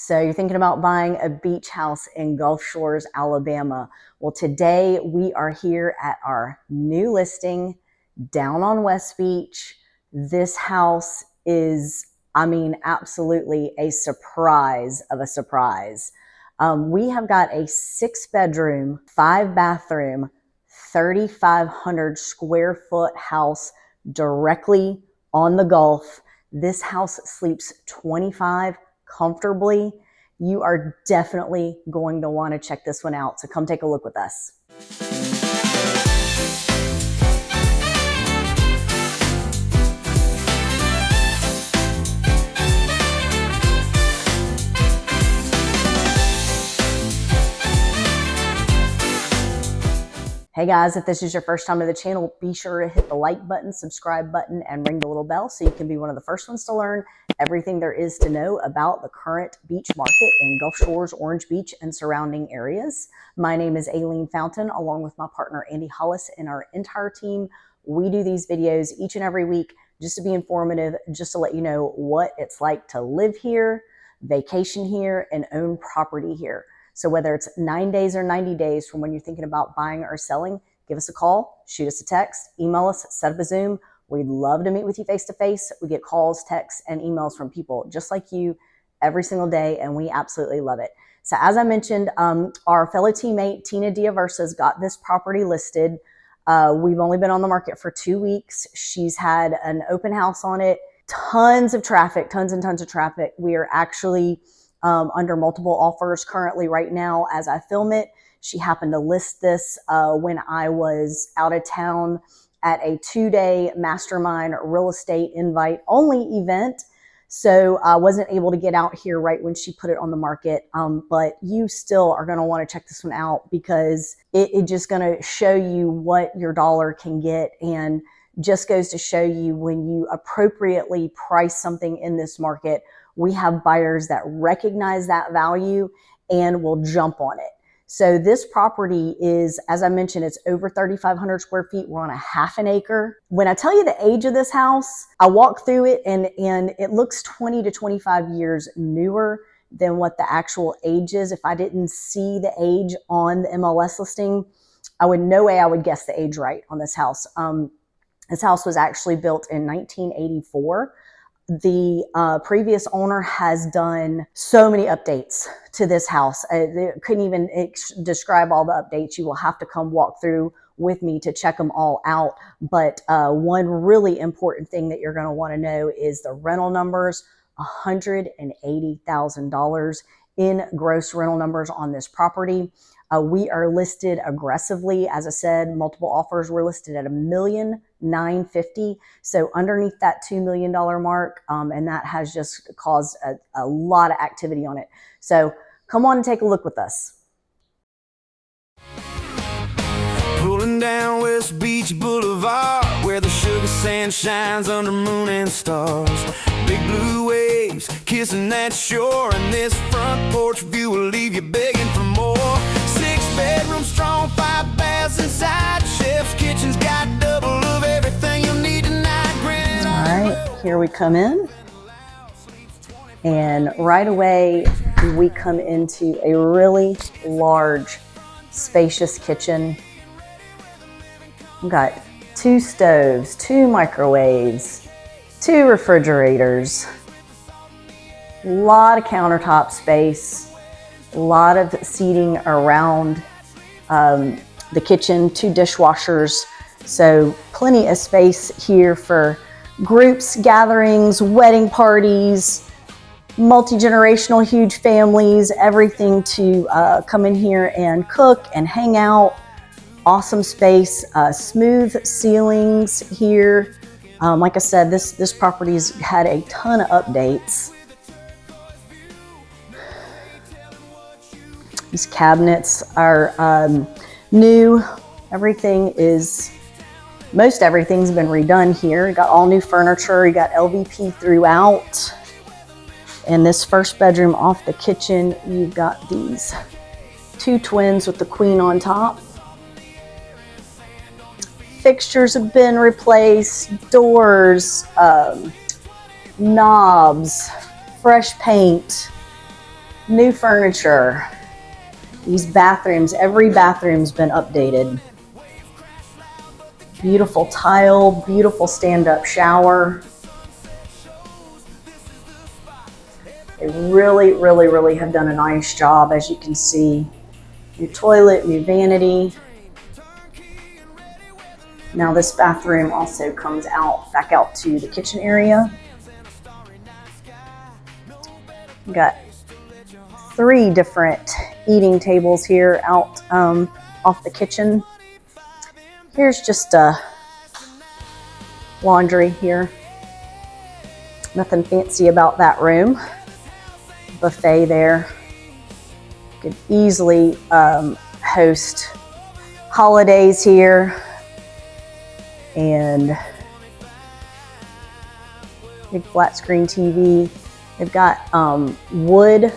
So you're thinking about buying a beach house in Gulf Shores, Alabama. Well, today we are here at our new listing down on West Beach. This house is, absolutely a surprise of a surprise. We have got a 6-bedroom, 5-bathroom, 3,500 square foot house directly on the Gulf. This house sleeps 25 comfortably. You are definitely going to want to check this one out. So come take a look with us. Hey guys, if this is your first time to the channel, be sure to hit the like button, subscribe button, and ring the little bell so you can be one of the first ones to learn everything there is to know about the current beach market in Gulf Shores, Orange Beach, and surrounding areas. My name is Aileen Fountain, along with my partner Andy Hollis and our entire team. We do these videos each and every week just to be informative, just to let you know what it's like to live here, vacation here, and own property here. So whether it's 9 days or 90 days from when you're thinking about buying or selling, give us a call, shoot us a text, email us, set up a Zoom. We'd love to meet with you face to face. We get calls, texts, and emails from people just like you every single day, and we absolutely love it. So as I mentioned, our fellow teammate, Tina Diaversa's got this property listed. We've only been on the market for 2 weeks. She's had an open house on it, tons of traffic, tons and tons of traffic. We are actually under multiple offers currently right now as I film it. She happened to list this when I was out of town at a 2-day mastermind real estate invite only event. So I wasn't able to get out here right when she put it on the market. But you still are going to want to check this one out because it's just going to show you what your dollar can get, and just goes to show you when you appropriately price something in this market, we have buyers that recognize that value and will jump on it. So this property is, as I mentioned, it's over 3,500 square feet. We're on a half an acre. When I tell you the age of this house, I walked through it and it looks 20 to 25 years newer than what the actual age is. If I didn't see the age on the MLS listing, I would guess the age right on this house. This house was actually built in 1984. The previous owner has done so many updates to this house. They couldn't even describe all the updates. You will have to come walk through with me to check them all out. But one really important thing that you're going to want to know is the rental numbers. $180,000 in gross rental numbers on this property. We are listed aggressively. As I said, multiple offers were listed at $1,950,000. So underneath that $2 million mark, and that has just caused a lot of activity on it. So come on and take a look with us. Pulling down West Beach Boulevard, where the sugar sand shines under moon and stars. Big blue waves kissing that shore, and this front porch view will leave you begging for more. 6-bedroom strong, 5 baths inside. Chef's kitchen's got double of everything you'll need tonight. All right, here we come in. And right away, we come into a really large, spacious kitchen. We've got 2 stoves, 2 microwaves, 2 refrigerators, a lot of countertop space, a lot of seating around the kitchen, 2 dishwashers. So plenty of space here for groups, gatherings, wedding parties, multi-generational huge families, everything to come in here and cook and hang out. Awesome space, smooth ceilings here. Like I said, this property's had a ton of updates. These cabinets are new. Most everything's been redone here. You got all new furniture. You got LVP throughout. And this first bedroom off the kitchen, you've got these 2 twins with the queen on top. Fixtures have been replaced, doors, knobs, fresh paint. New furniture. These bathrooms, every bathroom's been updated. Beautiful tile, beautiful stand-up shower. They really, really, really have done a nice job, as you can see. New toilet, new vanity. Now this bathroom also comes out, back out to the kitchen area. We've got 3 different eating tables here out off the kitchen. Here's just a laundry here. Nothing fancy about that room. Buffet there. Could easily host holidays here. And big flat screen TV. They've got wood,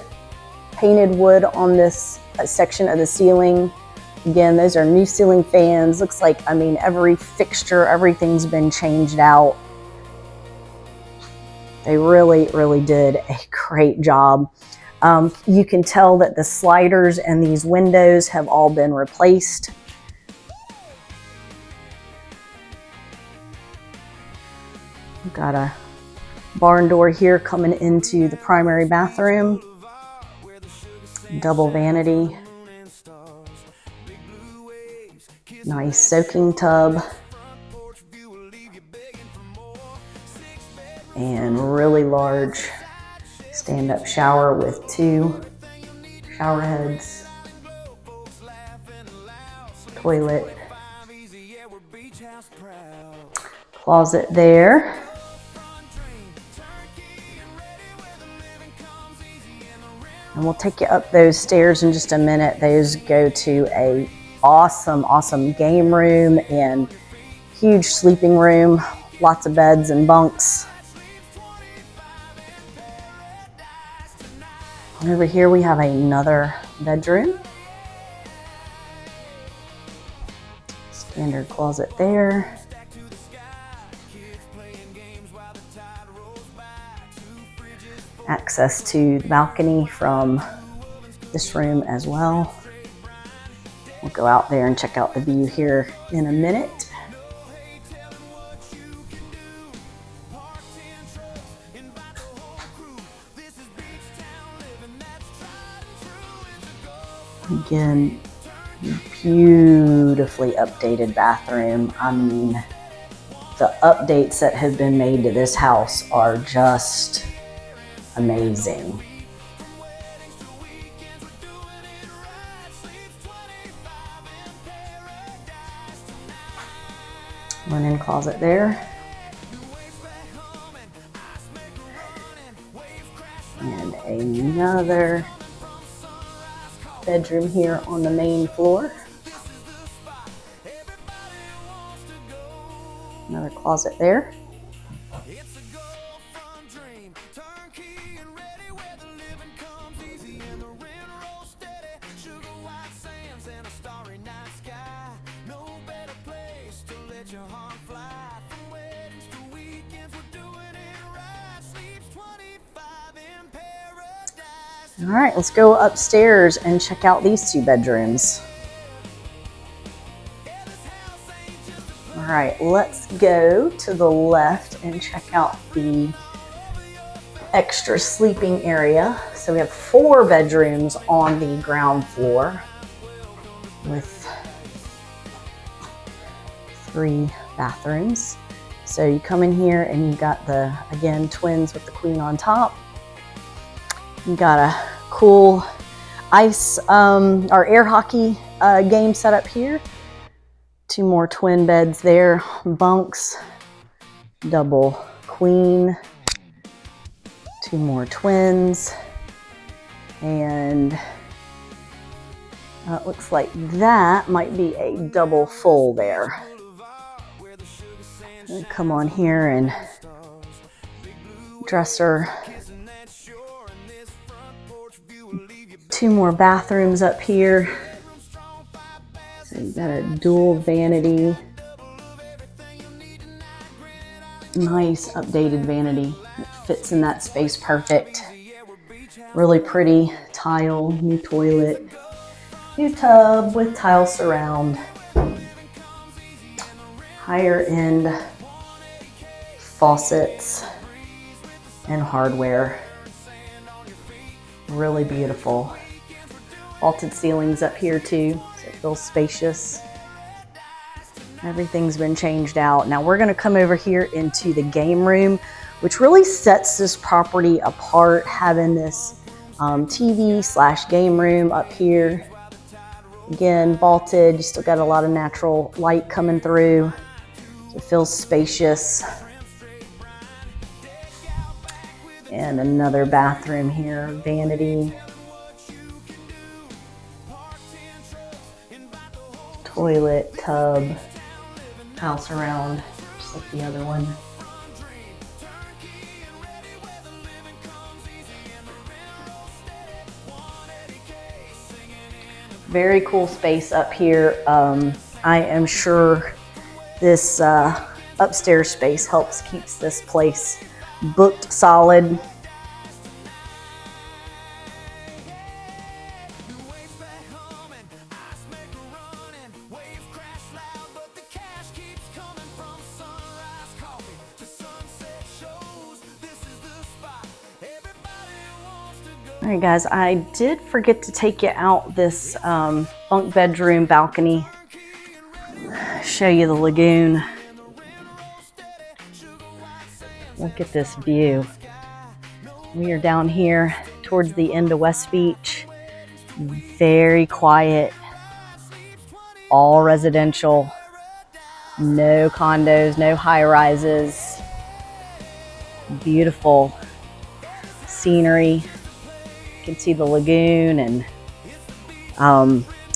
painted wood on this section of the ceiling. Again, those are new ceiling fans. Looks like, I mean, every fixture, everything's been changed out. They really, really did a great job. You can tell that the sliders and these windows have all been replaced. We've got a barn door here coming into the primary bathroom. Double vanity. Nice soaking tub. And really large stand-up shower with 2 shower heads. Toilet. Closet there. And we'll take you up those stairs in just a minute. Those go to a awesome game room and huge sleeping room. Lots of beds and bunks. Over here we have another bedroom. Standard closet there. Access to the balcony from this room as well. We'll go out there and check out the view here in a minute. Again, beautifully updated bathroom. I mean, the updates that have been made to this house are just amazing. Linen closet there. And another bedroom here on the main floor. Another closet there. All right, let's go upstairs and check out these 2 bedrooms. All right, let's go to the left and check out the extra sleeping area. So we have 4 bedrooms on the ground floor with 3 bathrooms. So you come in here and you've got the, again, twins with the queen on top. You got a cool ice or air hockey game set up here. 2 more twin beds there, bunks, double queen, 2 more twins, and it looks like that might be a double full there. Come on here and dresser. 2 more bathrooms up here. So you've got a dual vanity. Nice updated vanity. It fits in that space perfect. Really pretty tile, new toilet, new tub with tile surround. Higher end faucets and hardware. Really beautiful. Vaulted ceilings up here too, so it feels spacious. Everything's been changed out. Now we're gonna come over here into the game room, which really sets this property apart, having this TV/game room up here. Again, vaulted, you still got a lot of natural light coming through. So it feels spacious. And another bathroom here, vanity. Toilet, tub, house around, just like the other one. Very cool space up here. I am sure this upstairs space keeps this place booked solid. All right, guys, I did forget to take you out this bunk bedroom balcony. Show you the lagoon. Look at this view. We are down here towards the end of West Beach. Very quiet, all residential, no condos, no high-rises. Beautiful scenery. You can see the lagoon, and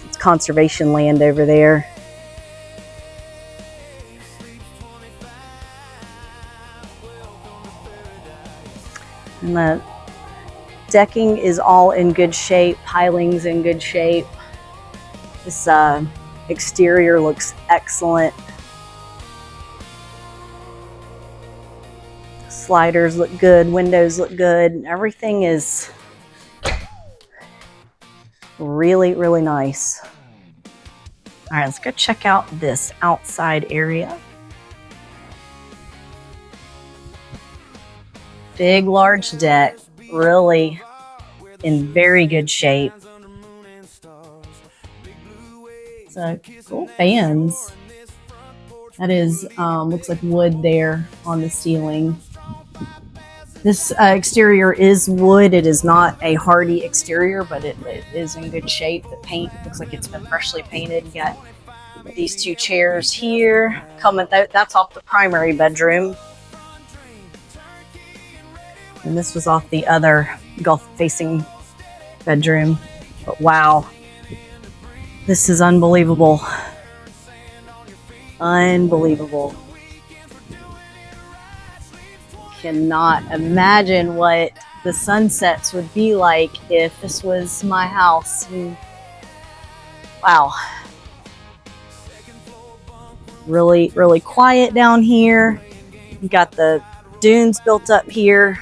it's conservation land over there. And the decking is all in good shape, piling's in good shape. This exterior looks excellent. Sliders look good, windows look good. Everything is really, really nice. All right, let's go check out this outside area. Big, large deck, really in very good shape. So cool fans. That is, looks like wood there on the ceiling. This exterior is wood. It is not a hardy exterior, but it is in good shape. The paint looks like it's been freshly painted. You got these two chairs here. That's off the primary bedroom. And this was off the other Gulf-facing bedroom. But wow, this is unbelievable. Unbelievable. Cannot imagine what the sunsets would be like if this was my house. Wow. Really, really quiet down here. You got the dunes built up here.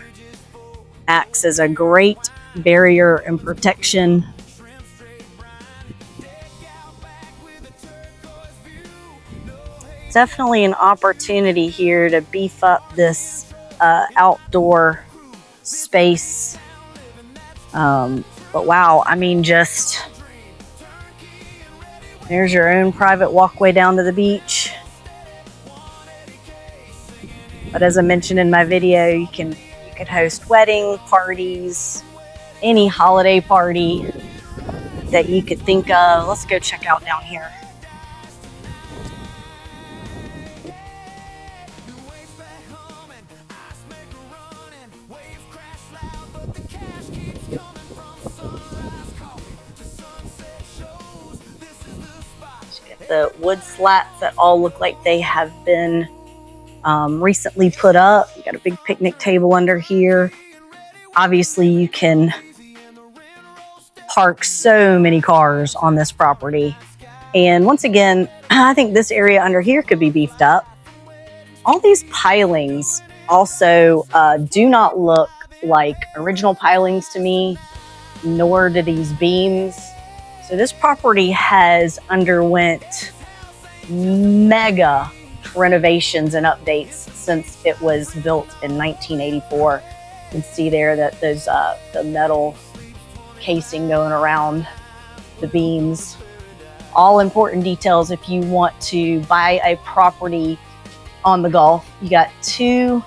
Acts as a great barrier and protection. Definitely an opportunity here to beef up this outdoor space. But wow, I mean, just there's your own private walkway down to the beach. But as I mentioned in my video, you could host wedding parties, any holiday party that you could think of. Let's go check out down here. The wood slats that all look like they have been recently put up. You got a big picnic table under here. Obviously, you can park so many cars on this property. And once again, I think this area under here could be beefed up. All these pilings also do not look like original pilings to me. nor do these beams. So this property has underwent mega renovations and updates since it was built in 1984. You can see there that there's the metal casing going around the beams. All important details if you want to buy a property on the Gulf. You got 2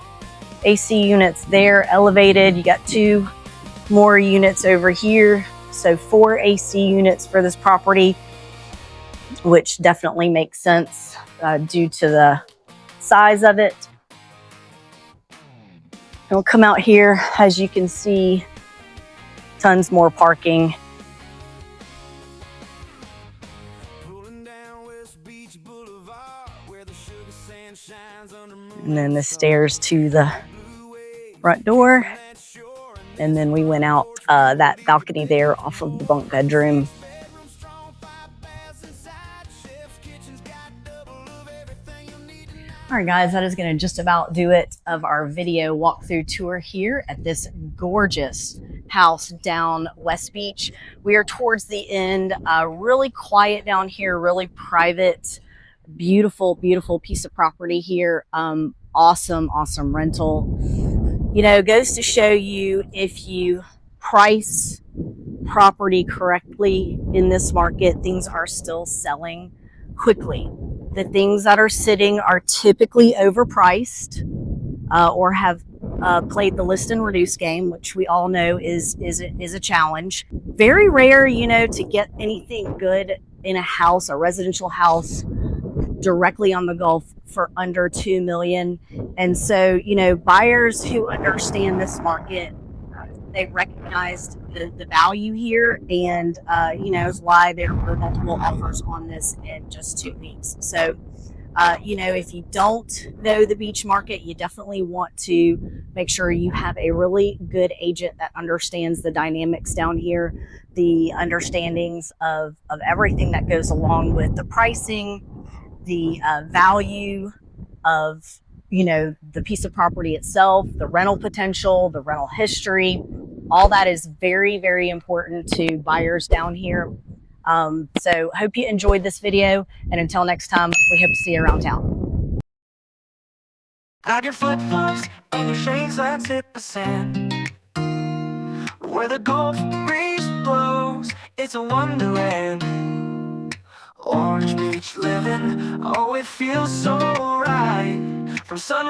AC units there elevated. You got 2 more units over here. So 4 AC units for this property, which definitely makes sense due to the size of it. And we'll come out here, as you can see, tons more parking. And then the stairs to the front door. And then we went out that balcony there off of the bunk bedroom. All right, guys, that is going to just about do it of our video walkthrough tour here at this gorgeous house down West Beach. We are towards the end, really quiet down here, really private, beautiful, beautiful piece of property here. Awesome, awesome rental. You know, goes to show you, if you price property correctly in this market, things are still selling quickly. The things that are sitting are typically overpriced or have played the list and reduce game, which we all know is a challenge. Very rare, you know, to get anything good in a house, a residential house, directly on the Gulf for under $2 million. And so, you know, buyers who understand this market, they recognized the value here, and you know, is why there were multiple offers on this in just 2 weeks. So you know, if you don't know the beach market, you definitely want to make sure you have a really good agent that understands the dynamics down here, the understandings of everything that goes along with the pricing, the value of, you know, the piece of property itself, the rental potential, the rental history. All that is very, very important to buyers down here. So hope you enjoyed this video, and until next time, we hope to see you around town. I get flip-flops and your shades that hit the sand. Where the Gulf breeze blows, it's a wonderland. Orange Beach living, oh, it feels so right. From sunrise